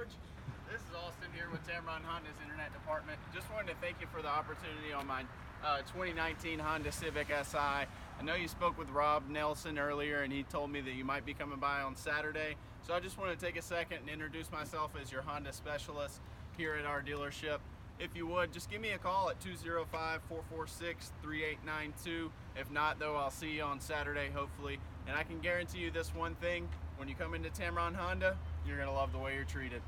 George. This is Austin here with Tameron Honda's Internet Department. Just wanted to thank you for the opportunity on my 2019 Honda Civic Si. I know you spoke with Rob Nelson earlier and he told me that you might be coming by on Saturday. So I just want to take a second and introduce myself as your Honda specialist here at our dealership. If you would, just give me a call at 205-446-3892. If not, though, I'll see you on Saturday, hopefully. And I can guarantee you this one thing, when you come into Tameron Honda, you're going to love the way you're treated.